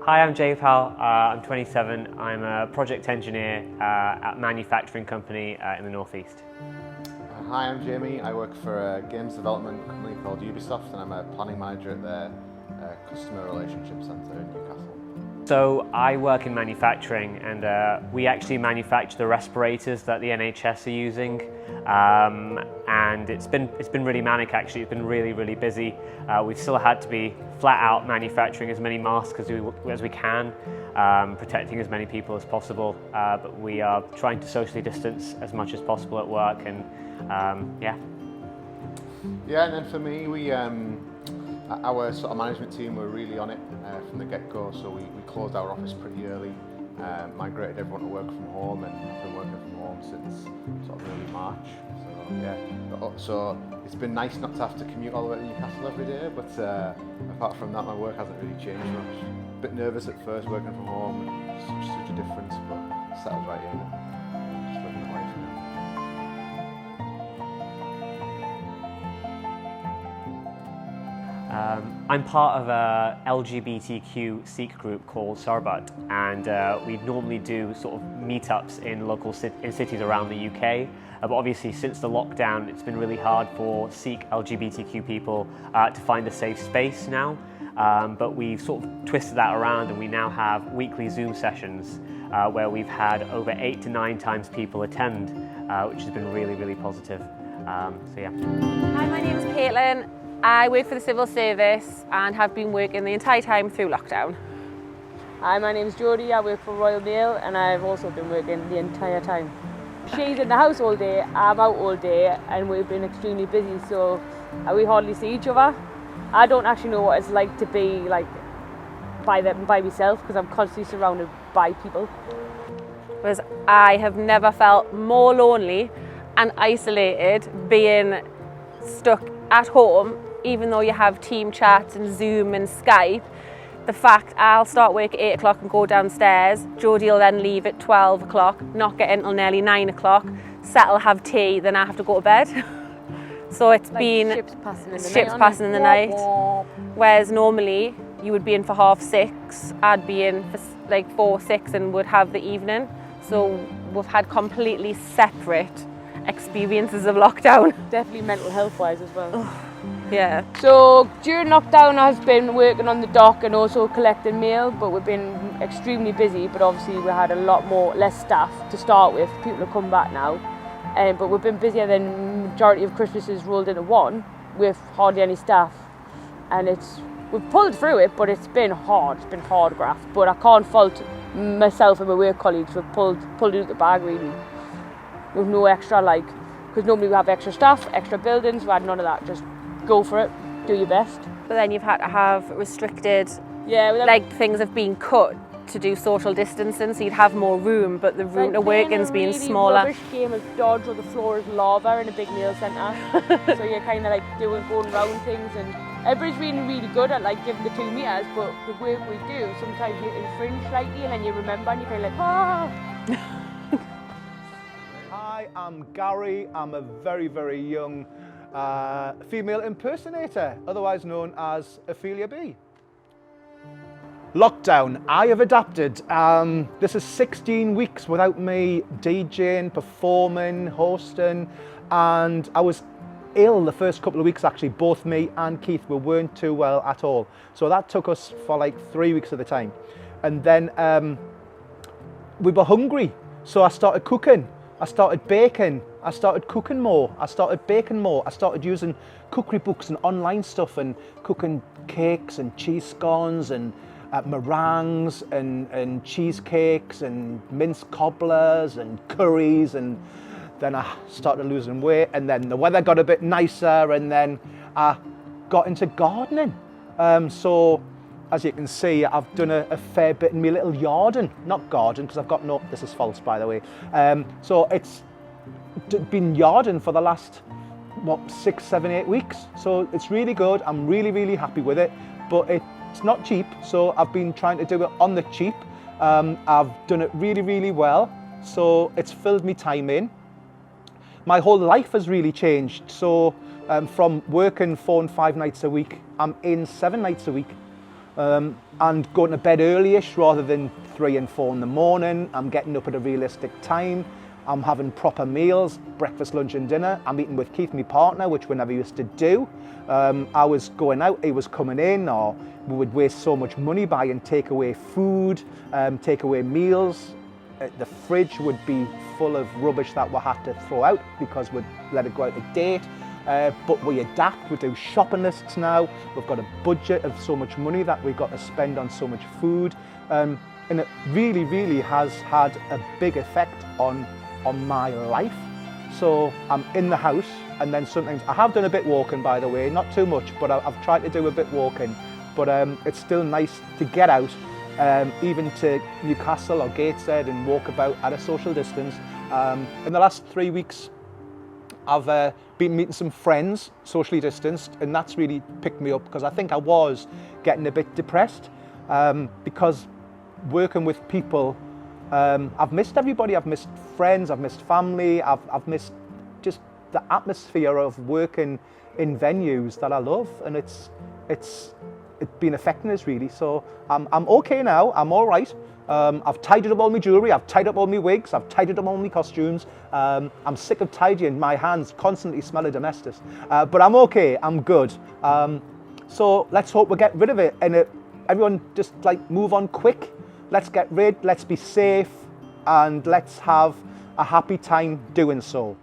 Hi, I'm Jaypal. I'm 27. I'm a project engineer at a manufacturing company in the Northeast. Hi, I'm Jamie. I work for a games development company called Ubisoft, and I'm a planning manager at their customer relationship centre in Newcastle. So I work in manufacturing, and we actually manufacture the respirators that the NHS are using. And it's been really manic actually. It's been really busy. We've still had to be flat out manufacturing as many masks as we can, protecting as many people as possible. But we are trying to socially distance as much as possible at work, and yeah. Yeah, and then for me, our sort of management team were really on it from the get-go. So we closed our office pretty early, migrated everyone to work from home, and I've been working from home since sort of early March. So yeah, so it's been nice not to have to commute all the way to Newcastle every day, but apart from that, my work hasn't really changed much. A bit nervous at first working from home, such a difference, but settled right in. Just living the life now. I'm part of a LGBTQ Sikh group called Sarbat, and we normally do sort of meetups in local cities around the UK. But obviously, since the lockdown, it's been really hard for Sikh LGBTQ people to find a safe space now. But we've sort of twisted that around, and we now have weekly Zoom sessions where we've had over 8 to 9 times people attend, which has been really positive. So yeah. Hi, my name is Caitlin. I work for the civil service and have been working the entire time through lockdown. Hi, my name is Jodie. I work for Royal Mail and I've also been working the entire time. She's in the house all day, I'm out all day, and we've been extremely busy, so we hardly see each other. I don't actually know what it's like to be like by myself, because I'm constantly surrounded by people. Whereas I have never felt more lonely and isolated being stuck at home, even though you have team chats and Zoom and Skype. The fact I'll start work at 8 o'clock and go downstairs, Jodie will then leave at 12 o'clock, not get in until nearly 9 o'clock, settle, have tea, then I have to go to bed. So it's like been ships passing in the night. Whereas normally you would be in for 6:30, I'd be in for like 4, 6 and would have the evening. So we've had completely separate experiences of lockdown. Definitely mental health wise as well. Yeah. So during lockdown I've been working on the dock and also collecting mail, but we've been extremely busy, but obviously we had a lot less staff to start with. People have come back now, but we've been busier than majority of Christmases rolled into one with hardly any staff, and we've pulled through it, but it's been hard graft, but I can't fault myself and my work colleagues. We've pulled it out the bag really. With no extra, because normally we have extra staff, extra buildings, we had none of that. Just go for it, do your best. But then you've had to have restricted, things have been cut to do social distancing, so you'd have more room, but the room to working's been smaller. Rubbish game of dodge where the floor is lava in a big mail centre. So you're kind of going around things, and everybody's really good at giving the 2 metres, but the work we do, sometimes you infringe slightly and then you remember and you're kind of Hi, I'm Gary. I'm a very young female impersonator, otherwise known as Ophelia B. Lockdown, I have adapted. This is 16 weeks without me DJing, performing, hosting, and I was ill the first couple of weeks actually. Both me and Keith weren't too well at all. So that took us for 3 weeks at the time. And then we were hungry, so I started cooking. I started baking, I started cooking more, I started baking more, I started using cookery books and online stuff and cooking cakes and cheese scones and meringues and cheesecakes and minced cobblers and curries, and then I started losing weight, and then the weather got a bit nicer, and then I got into gardening. So as you can see, I've done a fair bit in my little garden. Not garden, because I've got no, this is false by the way. So it's been yarding for the last, 6, 7, 8 weeks. So it's really good, I'm really happy with it, but it's not cheap, so I've been trying to do it on the cheap. I've done it really well, so it's filled me time in. My whole life has really changed, so from working 4 and 5 nights a week, I'm in 7 nights a week. and going to bed early-ish rather than 3 and 4 in the morning. I'm getting up at a realistic time. I'm having proper meals, breakfast, lunch and dinner. I'm eating with Keith, my partner, which we never used to do. I was going out, he was coming in, or we would waste so much money buying takeaway food, takeaway meals. The fridge would be full of rubbish that we had to throw out because we'd let it go out of date. But we adapt, we do shopping lists now. We've got a budget of so much money that we've got to spend on so much food. And it really, really has had a big effect on my life. So I'm in the house, and then sometimes I have done a bit walking, by the way, not too much, but I've tried to do a bit walking. But it's still nice to get out, even to Newcastle or Gateshead, and walk about at a social distance. In the last 3 weeks, I've been meeting some friends, socially distanced, and that's really picked me up, because I think I was getting a bit depressed, because working with people, I've missed everybody. I've missed friends, I've missed family, I've missed just the atmosphere of working in venues that I love, and it's been affecting us really. So I'm okay now, I'm all right. I've tidied up all my jewellery, I've tidied up all my wigs, I've tidied up all my costumes. I'm sick of tidying, my hands constantly smell of domestics. But I'm okay, I'm good. So let's hope we get rid of it, and everyone just like move on quick. Let's get rid, let's be safe, and let's have a happy time doing so.